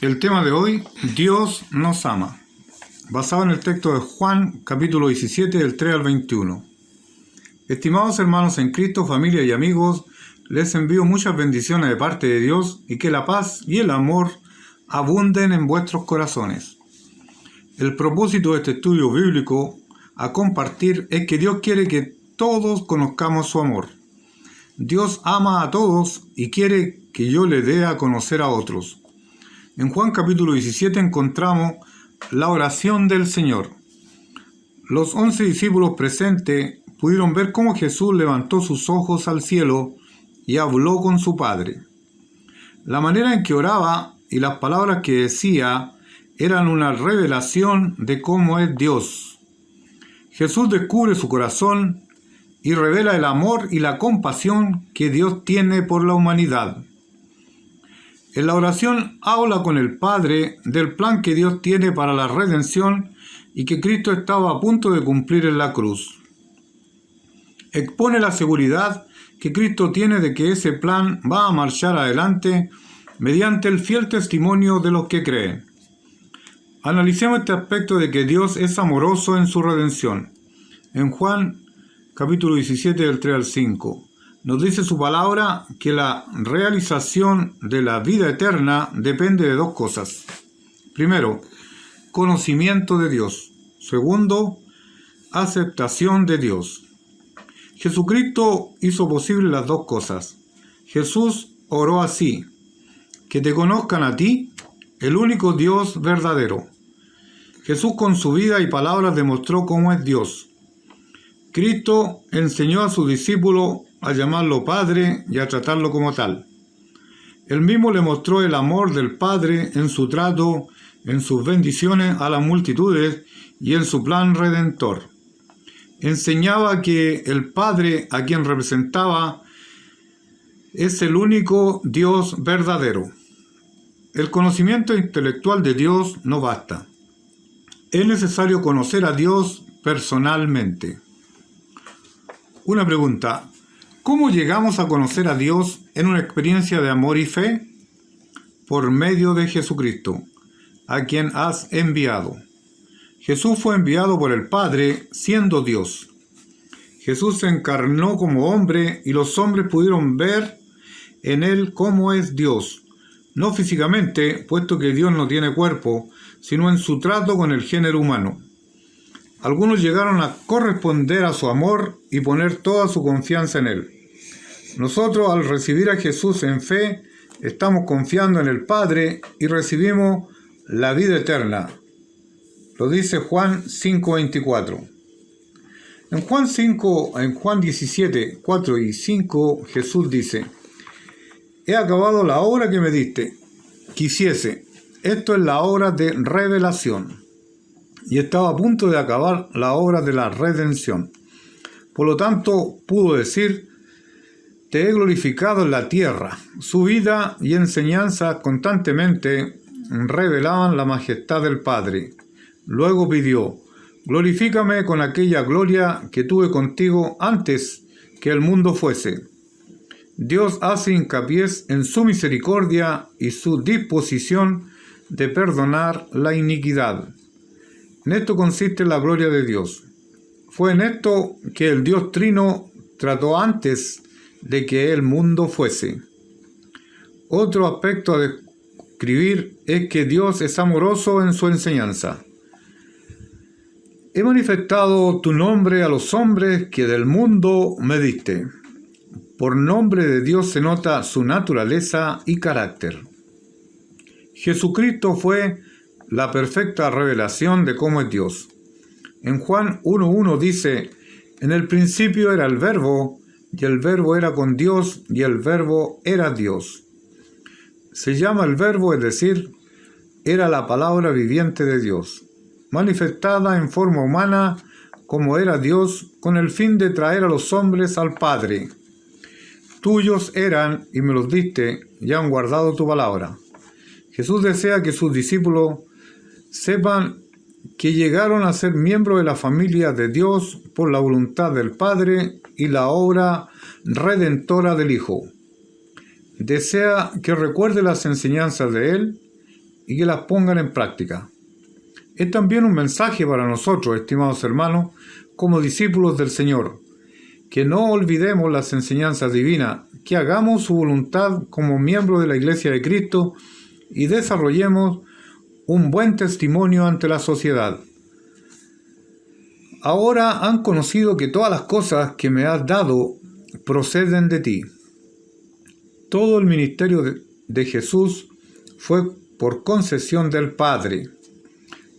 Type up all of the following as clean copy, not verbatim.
El tema de hoy, Dios nos ama, basado en el texto de Juan, capítulo 17, del 3 al 21. Estimados hermanos en Cristo, familia y amigos, les envío muchas bendiciones de parte de Dios y que la paz y el amor abunden en vuestros corazones. El propósito de este estudio bíblico a compartir es que Dios quiere que todos conozcamos su amor. Dios ama a todos y quiere que yo le dé a conocer a otros. En Juan capítulo 17 encontramos la oración del Señor. Los 11 discípulos presentes pudieron ver cómo Jesús levantó sus ojos al cielo y habló con su Padre. La manera en que oraba y las palabras que decía eran una revelación de cómo es Dios. Jesús descubre su corazón y revela el amor y la compasión que Dios tiene por la humanidad. En la oración habla con el Padre del plan que Dios tiene para la redención y que Cristo estaba a punto de cumplir en la cruz. Expone la seguridad que Cristo tiene de que ese plan va a marchar adelante mediante el fiel testimonio de los que creen. Analicemos este aspecto de que Dios es amoroso en su redención. En Juan capítulo 17 del 3 al 5. Nos dice su palabra que la realización de la vida eterna depende de dos cosas. Primero, conocimiento de Dios. Segundo, aceptación de Dios. Jesucristo hizo posible las dos cosas. Jesús oró así: que te conozcan a ti, el único Dios verdadero. Jesús con su vida y palabras demostró cómo es Dios. Cristo enseñó a sus discípulos a llamarlo Padre y a tratarlo como tal. Él mismo le mostró el amor del Padre en su trato, en sus bendiciones a las multitudes y en su plan redentor. Enseñaba que el Padre a quien representaba es el único Dios verdadero. El conocimiento intelectual de Dios no basta. Es necesario conocer a Dios personalmente. Una pregunta: ¿cómo llegamos a conocer a Dios en una experiencia de amor y fe? Por medio de Jesucristo, a quien has enviado. Jesús fue enviado por el Padre siendo Dios. Jesús se encarnó como hombre y los hombres pudieron ver en él cómo es Dios. No físicamente, puesto que Dios no tiene cuerpo, sino en su trato con el género humano. Algunos llegaron a corresponder a su amor y poner toda su confianza en él. Nosotros, al recibir a Jesús en fe, estamos confiando en el Padre y recibimos la vida eterna. Lo dice Juan 5:24. En Juan 17, 4 y 5, Jesús dice: he acabado la obra que me diste. Quisiese. Esto es la obra de revelación. Y estaba a punto de acabar la obra de la redención. Por lo tanto, pudo decir: te he glorificado en la tierra. Su vida y enseñanza constantemente revelaban la majestad del Padre. Luego pidió: glorifícame con aquella gloria que tuve contigo antes que el mundo fuese. Dios hace hincapié en su misericordia y su disposición de perdonar la iniquidad. En esto consiste la gloria de Dios. Fue en esto que el Dios Trino trató antes de que el mundo fuese. Otro aspecto a describir es que Dios es amoroso en su enseñanza. He manifestado tu nombre a los hombres que del mundo me diste. Por nombre de Dios se nota su naturaleza y carácter. Jesucristo fue la perfecta revelación de cómo es Dios. En Juan 1:1 dice: en el principio era el Verbo, y el Verbo era con Dios, y el Verbo era Dios. Se llama el Verbo, es decir, era la palabra viviente de Dios, manifestada en forma humana como era Dios, con el fin de traer a los hombres al Padre. Tuyos eran, y me los diste, y han guardado tu palabra. Jesús desea que sus discípulos sepan que llegaron a ser miembros de la familia de Dios por la voluntad del Padre y la obra redentora del Hijo. Desea que recuerde las enseñanzas de Él y que las pongan en práctica. Es también un mensaje para nosotros, estimados hermanos, como discípulos del Señor, que no olvidemos las enseñanzas divinas, que hagamos su voluntad como miembros de la Iglesia de Cristo y desarrollemos un buen testimonio ante la sociedad. Ahora han conocido que todas las cosas que me has dado proceden de ti. Todo el ministerio de Jesús fue por concesión del Padre.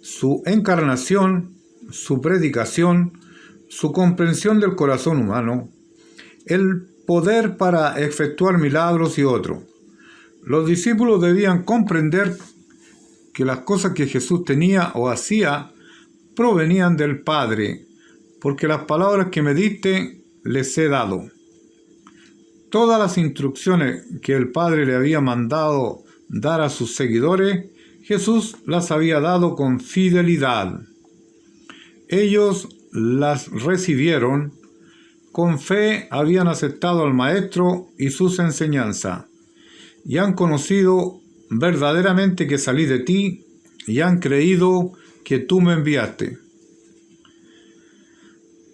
Su encarnación, su predicación, su comprensión del corazón humano, el poder para efectuar milagros y otros. Los discípulos debían comprender que las cosas que Jesús tenía o hacía provenían del Padre, porque las palabras que me diste les he dado. Todas las instrucciones que el Padre le había mandado dar a sus seguidores, Jesús las había dado con fidelidad. Ellos las recibieron, con fe habían aceptado al Maestro y sus enseñanzas, y han conocido verdaderamente que salí de ti, y han creído que tú me enviaste.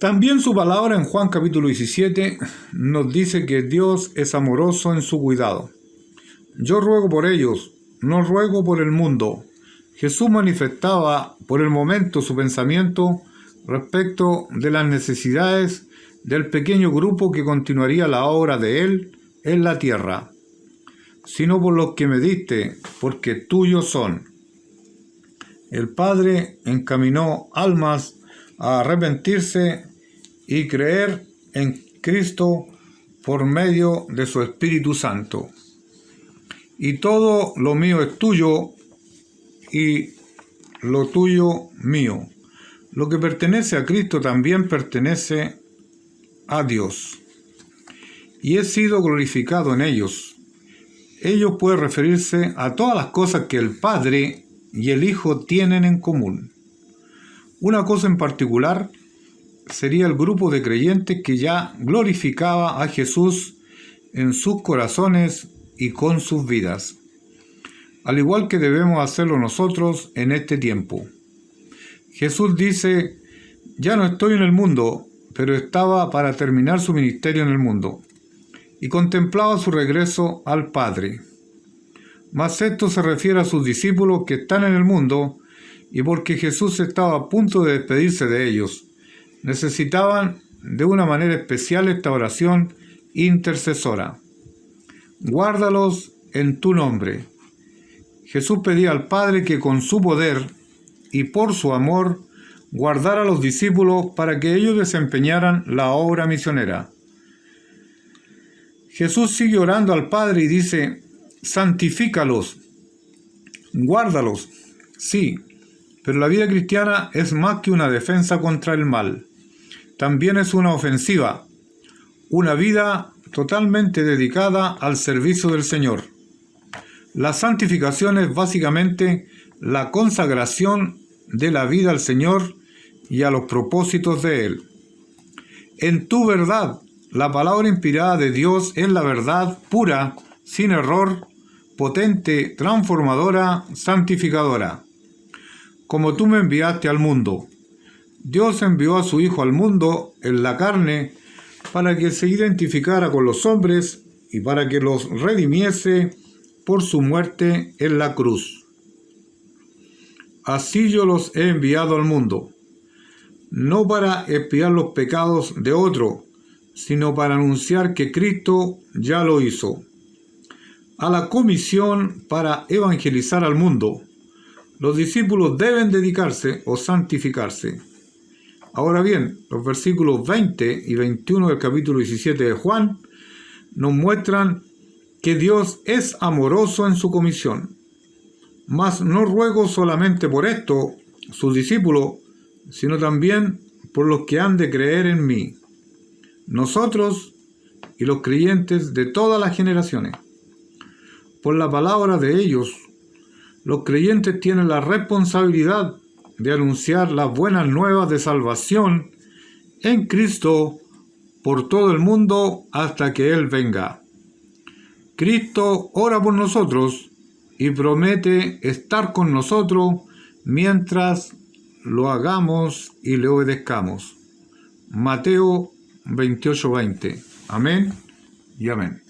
También su palabra en Juan capítulo 17 nos dice que Dios es amoroso en su cuidado. Yo ruego por ellos, no ruego por el mundo. Jesús manifestaba por el momento su pensamiento respecto de las necesidades del pequeño grupo que continuaría la obra de Él en la tierra, sino por los que me diste, porque tuyos son. El Padre encaminó almas a arrepentirse y creer en Cristo por medio de su Espíritu Santo. Y todo lo mío es tuyo y lo tuyo mío. Lo que pertenece a Cristo también pertenece a Dios. Y he sido glorificado en ellos. Ellos pueden referirse a todas las cosas que el Padre y el Hijo tienen en común. Una cosa en particular sería el grupo de creyentes que ya glorificaba a Jesús en sus corazones y con sus vidas, al igual que debemos hacerlo nosotros en este tiempo. Jesús dice: ya no estoy en el mundo, pero estaba para terminar su ministerio en el mundo, y contemplaba su regreso al Padre. Mas esto se refiere a sus discípulos que están en el mundo, y porque Jesús estaba a punto de despedirse de ellos, necesitaban de una manera especial esta oración intercesora. Guárdalos en tu nombre. Jesús pedía al Padre que con su poder y por su amor guardara a los discípulos para que ellos desempeñaran la obra misionera. Jesús sigue orando al Padre y dice: santifícalos, guárdalos. Sí, pero la vida cristiana es más que una defensa contra el mal. También es una ofensiva, una vida totalmente dedicada al servicio del Señor. La santificación es básicamente la consagración de la vida al Señor y a los propósitos de Él. En tu verdad, la palabra inspirada de Dios es la verdad pura, sin error, potente, transformadora, santificadora. Como tú me enviaste al mundo. Dios envió a su Hijo al mundo en la carne para que se identificara con los hombres y para que los redimiese por su muerte en la cruz. Así yo los he enviado al mundo, no para expiar los pecados de otro, sino para anunciar que Cristo ya lo hizo. A la comisión para evangelizar al mundo. Los discípulos deben dedicarse o santificarse. Ahora bien, los versículos 20 y 21 del capítulo 17 de Juan nos muestran que Dios es amoroso en su comisión. Mas no ruego solamente por esto, sus discípulos, sino también por los que han de creer en mí, nosotros y los creyentes de todas las generaciones. Por la palabra de ellos, los creyentes tienen la responsabilidad de anunciar las buenas nuevas de salvación en Cristo por todo el mundo hasta que Él venga. Cristo ora por nosotros y promete estar con nosotros mientras lo hagamos y le obedezcamos. Mateo 28:20. Amén y amén.